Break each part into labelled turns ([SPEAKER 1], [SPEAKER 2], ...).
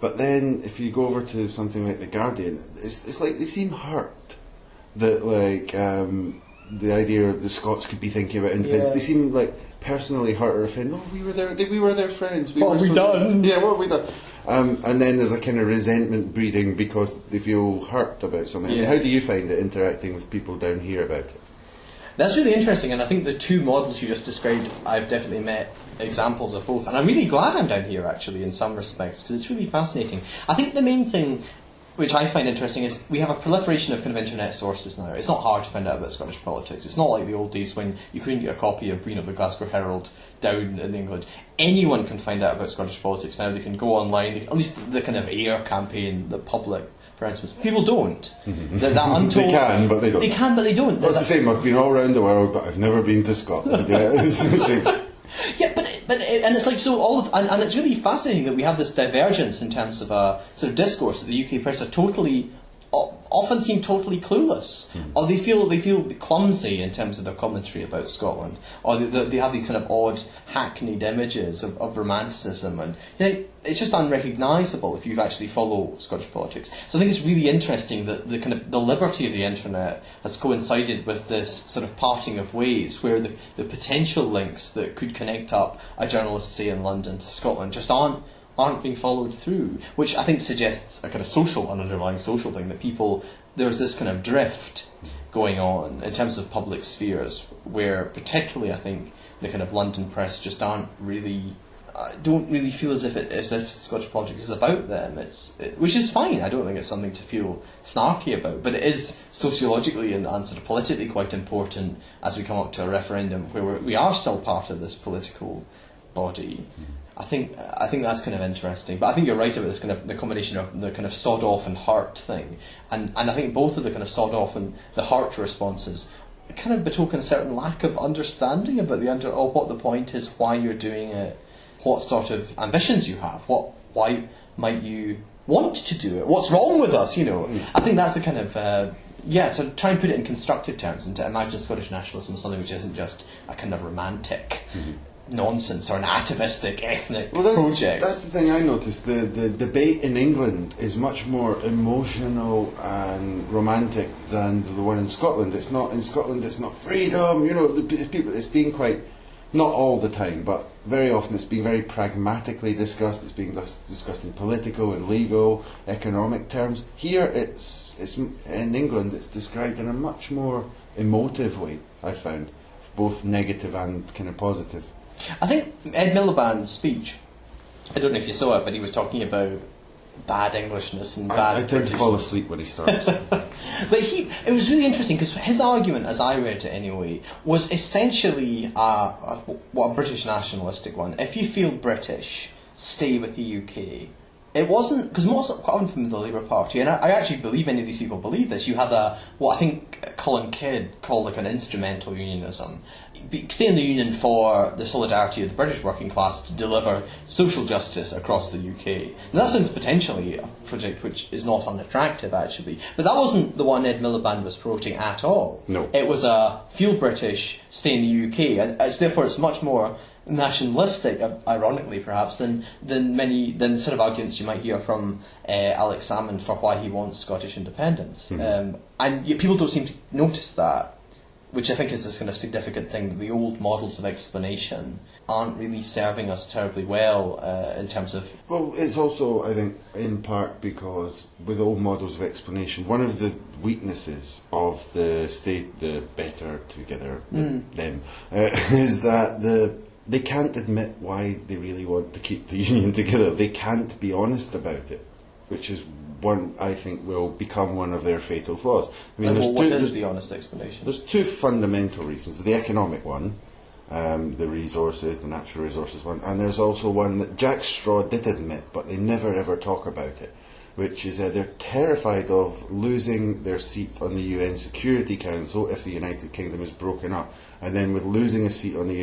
[SPEAKER 1] But then, if you go over to something like The Guardian, it's like they seem hurt that, like, the idea the Scots could be thinking about independence. They seem like personally hurt or offended. Oh, we were their friends.
[SPEAKER 2] What have we done?
[SPEAKER 1] Yeah, what have we done? And then there's a kind of resentment breeding because they feel hurt about something.
[SPEAKER 2] Yeah.
[SPEAKER 1] How do you find it interacting with people down here about it?
[SPEAKER 2] That's really interesting, and I think the two models you just described, I've definitely met examples of both, and I'm really glad I'm down here actually in some respects, because it's really fascinating. I think the main thing which I find interesting is we have a proliferation of kind of internet sources now. It's not hard to find out about Scottish politics. It's not like the old days when you couldn't get a copy of the Glasgow Herald down in England. Anyone can find out about Scottish politics now. They can go online, at least the kind of AIR campaign, the public, for instance. People don't. That untold,
[SPEAKER 1] they can, but they don't.
[SPEAKER 2] They can, but they don't.
[SPEAKER 1] Well, it's the same. I've been all around the world, but I've never been to Scotland. Yeah, it's the same.
[SPEAKER 2] Yeah, and it's like so and it's really fascinating that we have this divergence in terms of a sort of discourse that the UK press are often seem totally clueless, or they feel clumsy in terms of their commentary about Scotland, or they have these kind of odd hackneyed images of romanticism, and it's just unrecognisable if you actually follow Scottish politics. So I think it's really interesting that the liberty of the internet has coincided with this sort of parting of ways, where the potential links that could connect up a journalist, say in London, to Scotland just aren't being followed through, which I think suggests a kind of an underlying social thing, that there's this kind of drift going on in terms of public spheres, where particularly I think the kind of London press just don't really feel as if Scottish politics is about them, which is fine. I don't think it's something to feel snarky about, but it is sociologically and sort of politically quite important as we come up to a referendum where we are still part of this political body. I think that's kind of interesting, but I think you're right about this kind of the combination of the kind of sod off and hurt thing, and I think both of the kind of sod off and the hurt responses kind of betoken a certain lack of understanding about what the point is, why you're doing it, what sort of ambitions you have, why might you want to do it, what's wrong with us, I think that's the kind of so try and put it in constructive terms and to imagine Scottish nationalism as something which isn't just a kind of romantic nonsense or an atavistic ethnic project. That's
[SPEAKER 1] the thing I noticed. The debate in England is much more emotional and romantic than the one in Scotland. It's not in Scotland. It's not freedom. It's being quite, not all the time, but very often it's being very pragmatically discussed. It's being discussed in political and legal, economic terms. Here, it's in England. It's described in a much more emotive way. I found, both negative and kind of positive.
[SPEAKER 2] I think Ed Miliband's speech, I don't know if you saw it, but he was talking about bad Englishness and bad
[SPEAKER 1] I tend to fall asleep when he starts.
[SPEAKER 2] But it was really interesting because his argument, as I read it anyway, was essentially a British nationalistic one. If you feel British, stay with the UK. It wasn't, because most quite often from the Labour Party, and I actually believe many of these people believe this, you have what I think Colin Kidd called like an instrumental unionism. Stay in the Union for the solidarity of the British working class to deliver social justice across the UK. Now that sounds potentially a project which is not unattractive actually, but that wasn't the one Ed Miliband was promoting at all.
[SPEAKER 1] No.
[SPEAKER 2] It was a feel British, stay in the UK, and therefore it's much more nationalistic, ironically perhaps, than sort of arguments you might hear from Alex Salmond for why he wants Scottish independence. And yet people don't seem to notice that, which I think is this kind of significant thing, that the old models of explanation aren't really serving us terribly well in terms of...
[SPEAKER 1] Well, it's also, I think, in part because with old models of explanation, one of the weaknesses of the state, the better together, them, is that they can't admit why they really want to keep the union together. They can't be honest about it, which is one I think will become one of their fatal flaws. I mean,
[SPEAKER 2] what is the honest explanation?
[SPEAKER 1] There's two fundamental reasons. The economic one, the resources, the natural resources one, and there's also one that Jack Straw did admit, but they never ever talk about it, which is they're terrified of losing their seat on the UN Security Council if the United Kingdom is broken up. And then with losing a seat on the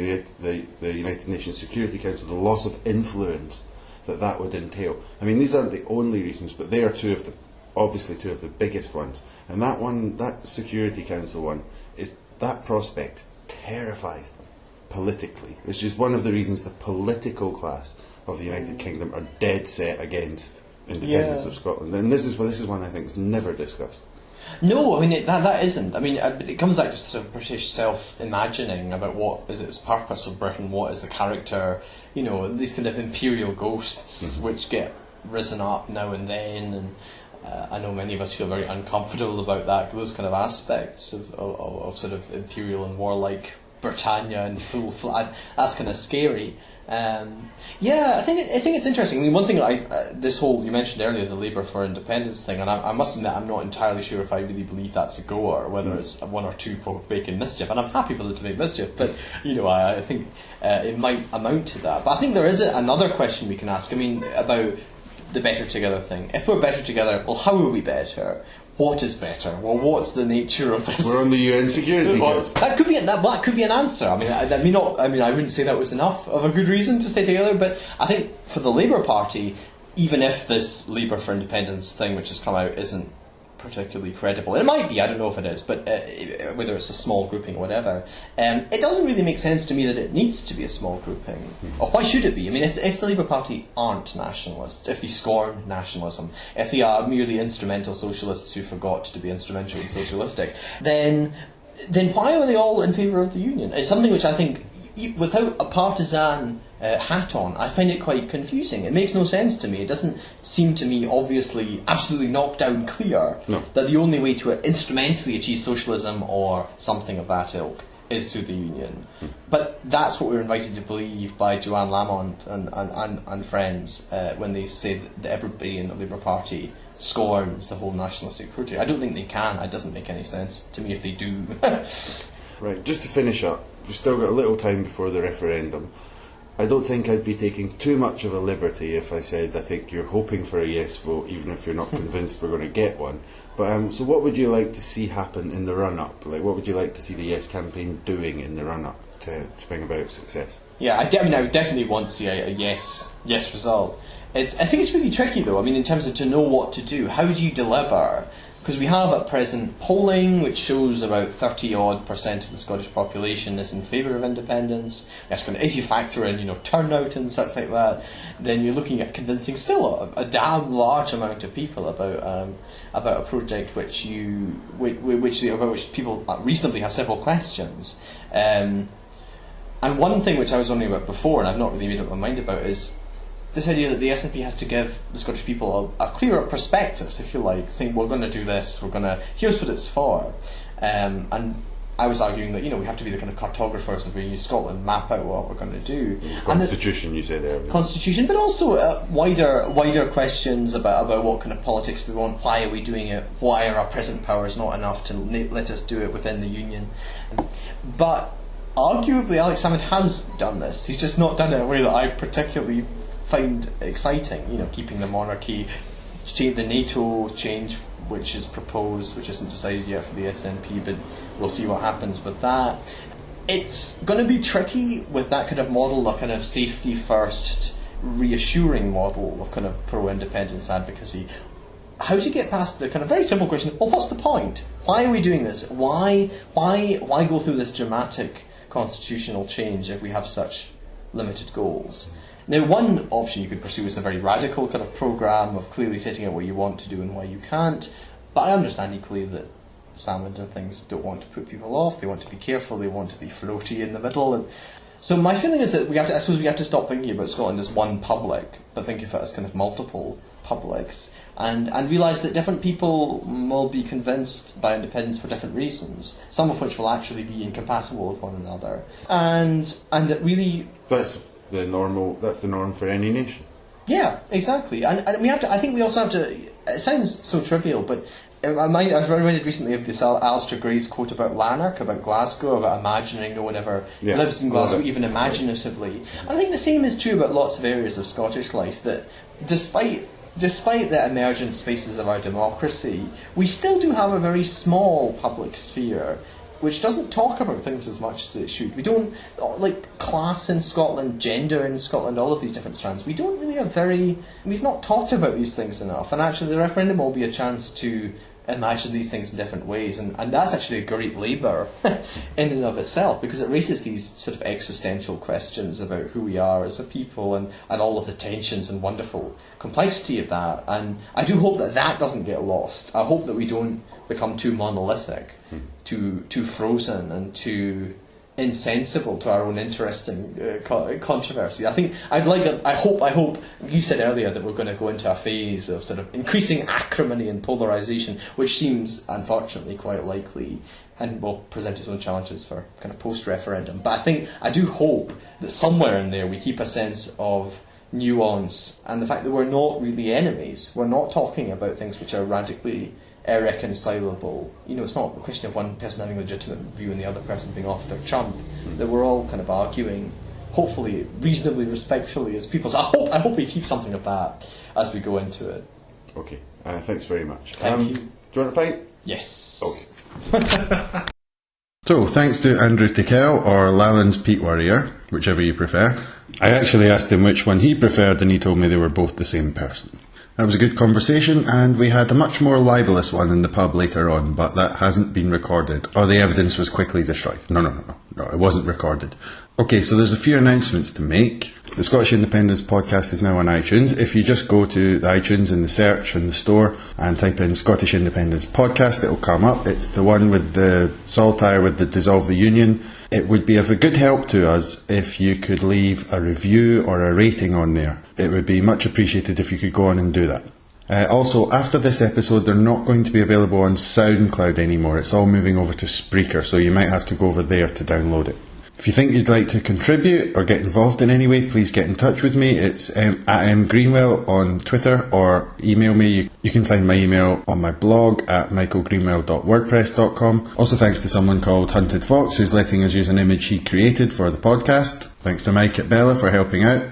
[SPEAKER 1] United Nations Security Council, the loss of influence that would entail. I mean, these aren't the only reasons, but they are obviously two of the biggest ones. And that Security Council one, is that prospect terrifies them politically. It's just one of the reasons the political class of the United Kingdom are dead set against independence of Scotland. And this is one I think is never discussed.
[SPEAKER 2] No, I mean that isn't. I mean, it comes back to sort of British self-imagining about what is its purpose of Britain, what is the character, these kind of imperial ghosts which get risen up now and then, and I know many of us feel very uncomfortable about that. Those kind of aspects of sort of imperial and warlike Britannia and full flag. That's kind of scary. I think it's interesting. I mean, one thing this whole, you mentioned earlier, the Labour for Independence thing, and I must admit I'm not entirely sure if I really believe that's a goer, whether it's one or two folk making mischief, and I'm happy for them to make mischief, but I think it might amount to that. But I think there is another question we can ask. I mean, about the better together thing. If we're better together, well, how are we better? What is better? Well, what's the nature of this?
[SPEAKER 1] We're on the UN Security Council.
[SPEAKER 2] That could be an answer. I mean, I wouldn't say that was enough of a good reason to stay together. But I think for the Labour Party, even if this Labour for Independence thing which has come out isn't particularly credible, it might be. I don't know if it is, but whether it's a small grouping or whatever, it doesn't really make sense to me that it needs to be a small grouping. Or why should it be? I mean, if the Labour Party aren't nationalists, if they scorn nationalism, if they are merely instrumental socialists who forgot to be instrumentally socialistic, then why are they all in favour of the Union? It's something which I think, without a partisan hat on, I find it quite confusing. It makes no sense to me. It doesn't seem to me obviously absolutely knocked down clear that the only way to instrumentally achieve socialism or something of that ilk is through the Union. But that's what we're invited to believe by Joanne Lamont and friends when they say that everybody in the Labour Party scorns the whole nationalistic project. I don't think they can. It doesn't make any sense to me if they do.
[SPEAKER 1] Right, just to finish up, we've still got a little time before the referendum. I don't think I'd be taking too much of a liberty if I said I think you're hoping for a yes vote, even if you're not convinced we're going to get one. But so what would you like to see happen in the run-up? Like, what would you like to see the Yes campaign doing in the run-up to bring about success?
[SPEAKER 2] Yeah, I would definitely want to see a yes result. I think it's really tricky, though. I mean, in terms of to know what to do, how do you deliver? Because we have at present polling which shows about 30-odd% of the Scottish population is in favour of independence. If you factor in, turnout and such like that, then you're looking at convincing still a damn large amount of people about a project about which people reasonably have several questions. And one thing which I was wondering about before, and I've not really made up my mind about, is this idea that the SNP has to give the Scottish people a clearer perspective, if you like, saying we're going to do this, here's what it's for. And I was arguing that, we have to be the kind of cartographers of New Scotland, map out what we're going to do.
[SPEAKER 1] Constitution, you said earlier.
[SPEAKER 2] Constitution, but also wider questions about what kind of politics we want, why are we doing it, why are our present powers not enough to let us do it within the Union. But arguably Alex Salmond has done this. He's just not done it in a way that I particularly find exciting, keeping the monarchy, the NATO change which is proposed, which isn't decided yet for the SNP, but we'll see what happens with that. It's going to be tricky with that kind of model, a kind of safety first, reassuring model of kind of pro-independence advocacy. How do you get past the kind of very simple question, well, what's the point? Why are we doing this? Why go through this dramatic constitutional change if we have such limited goals? Now, one option you could pursue is a very radical kind of programme of clearly setting out what you want to do and why you can't, but I understand equally that Salmond and things don't want to put people off, they want to be careful, they want to be floaty in the middle. And so my feeling is that we have to stop thinking about Scotland as one public, but think of it as kind of multiple publics, and realise that different people will be convinced by independence for different reasons, some of which will actually be incompatible with one another, and that really...
[SPEAKER 1] That's the norm for any nation.
[SPEAKER 2] Yeah, exactly. And we have to. I think we also have to. It sounds so trivial, but I was reminded recently of this Alistair Gray's quote about Lanark, about Glasgow, about imagining no one ever lives in Glasgow, even imaginatively. And I think the same is true about lots of areas of Scottish life. That despite the emergent spaces of our democracy, we still do have a very small public sphere which doesn't talk about things as much as it should. We don't, like class in Scotland, gender in Scotland, all of these different strands, we don't really have we've not talked about these things enough, and actually the referendum will be a chance to imagine these things in different ways, and that's actually a great labour in and of itself, because it raises these sort of existential questions about who we are as a people, and all of the tensions and wonderful complexity of that. And I do hope that doesn't get lost. I hope that we don't become too monolithic, too frozen, and too insensible to our own interesting controversy. I hope you said earlier that we're going to go into a phase of sort of increasing acrimony and polarisation, which seems unfortunately quite likely and will present its own challenges for kind of post-referendum. But I do hope that somewhere in there we keep a sense of nuance and the fact that we're not really enemies. We're not talking about things which are radically irreconcilable. It's not a question of one person having a legitimate view and the other person being off their chump. That we're all kind of arguing, hopefully reasonably respectfully as people. So I hope we keep something of that as we go into it.
[SPEAKER 1] Okay, thanks very much.
[SPEAKER 2] Thank you.
[SPEAKER 1] Do you want a pint?
[SPEAKER 2] Yes.
[SPEAKER 1] Okay. So, thanks to Andrew Tickell, or Lallands Peat Worrier, whichever you prefer. I actually asked him which one he preferred, and he told me they were both the same person. That was a good conversation, and we had a much more libelous one in the pub later on, but that hasn't been recorded, or the evidence was quickly destroyed. No, it wasn't recorded. Okay, so there's a few announcements to make. The Scottish Independence podcast is now on iTunes. If you just go to the iTunes in the search in the store and type in Scottish Independence podcast, it'll come up. It's the one with the saltire with the Dissolve the Union. It would be of a good help to us if you could leave a review or a rating on there. It would be much appreciated if you could go on and do that. Also, after this episode, they're not going to be available on SoundCloud anymore. It's all moving over to Spreaker, so you might have to go over there to download it. If you think you'd like to contribute or get involved in any way, please get in touch with me. It's at mgreenwell on Twitter, or email me. You can find my email on my blog at michaelgreenwell.wordpress.com. Also, thanks to someone called Hunted Fox, who's letting us use an image he created for the podcast. Thanks to Mike at Bella for helping out.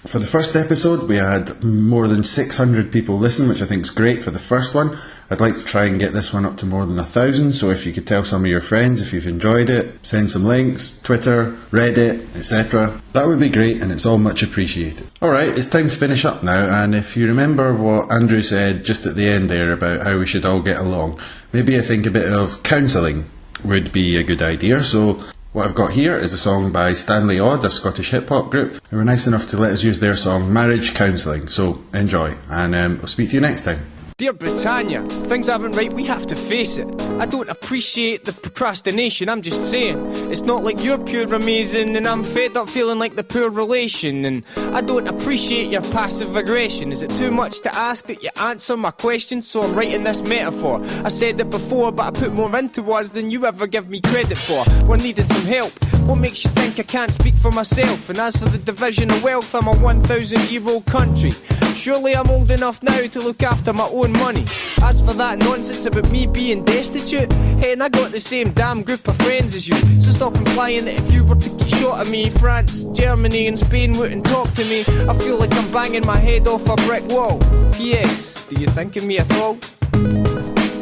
[SPEAKER 1] For the first episode, we had more than 600 people listen, which I think is great for the first one. I'd like to try and get this one up to more than 1,000, so if you could tell some of your friends if you've enjoyed it, send some links, Twitter, Reddit, etc. That would be great, and it's all much appreciated. Alright, it's time to finish up now, and if you remember what Andrew said just at the end there about how we should all get along, maybe I think a bit of counselling would be a good idea. So what I've got here is a song by Stanley Odd, a Scottish hip-hop group, who were nice enough to let us use their song Marriage Counselling. So enjoy, and I'll speak to you next time.
[SPEAKER 3] Dear Britannia, things aren't right, we have to face it. I don't appreciate the procrastination, I'm just saying. It's not like you're pure amazing and I'm fed up feeling like the poor relation. And I don't appreciate your passive aggression. Is it too much to ask that you answer my questions? So I'm writing this metaphor. I said it before, but I put more into us than you ever give me credit for. We're needing some help. What makes you think I can't speak for myself? And as for the division of wealth, I'm a 1,000-year-old country. Surely I'm old enough now to look after my own money. As for that nonsense about me being destitute, hey, and I got the same damn group of friends as you. So stop implying that if you were to get shot at me, France, Germany and Spain wouldn't talk to me. I feel like I'm banging my head off a brick wall. P.S. Do you think of me at all?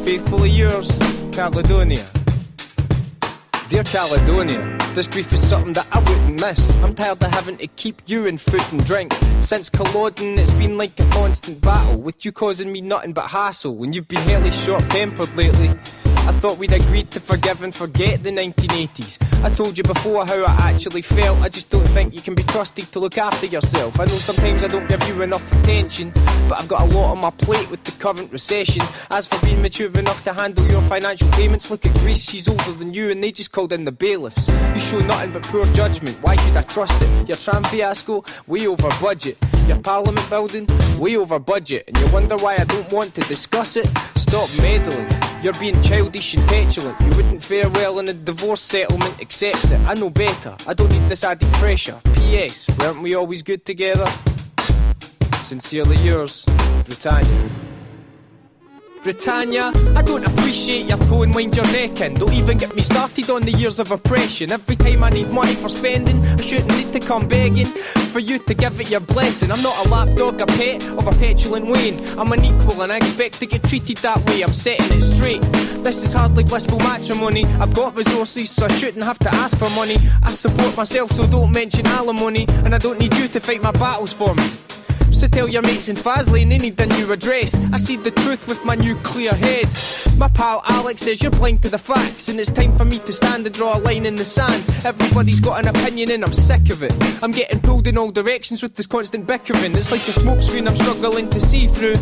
[SPEAKER 3] Faithfully yours, Caledonia. Dear Caledonia, this grief is something that I wouldn't miss. I'm tired of having to keep you in food and drink. Since Culloden, it's been like a constant battle, with you causing me nothing but hassle. When you've been hellish short-tempered lately, I thought we'd agreed to forgive and forget the 1980s. I told you before how I actually felt. I just don't think you can be trusted to look after yourself. I know sometimes I don't give you enough attention, but I've got a lot on my plate with the current recession. As for being mature enough to handle your financial payments, look at Greece, she's older than you and they just called in the bailiffs. You show nothing but poor judgment, why should I trust it? Your tram fiasco, way over budget. Your parliament building, way over budget. And you wonder why I don't want to discuss it? Stop meddling. You're being childish and petulant. You wouldn't fare well in a divorce settlement, accept it. I know better, I don't need this added pressure. P.S. Weren't we always good together? Sincerely yours, Britannia. Britannia, I don't appreciate your tone, wind your neck in. Don't even get me started on the years of oppression. Every time I need money for spending, I shouldn't need to come begging for you to give it your blessing. I'm not a lapdog, a pet of a petulant Wayne. I'm an equal and I expect to get treated that way. I'm setting it straight. This is hardly blissful matrimony. I've got resources so I shouldn't have to ask for money. I support myself so don't mention alimony. And I don't need you to fight my battles for me. So tell your mates in Faslane they need a new address. I see the truth with my new clear head. My pal Alex says you're blind to the facts, and it's time for me to stand and draw a line in the sand. Everybody's got an opinion and I'm sick of it. I'm getting pulled in all directions with this constant bickering. It's like a smoke screen I'm struggling to see through.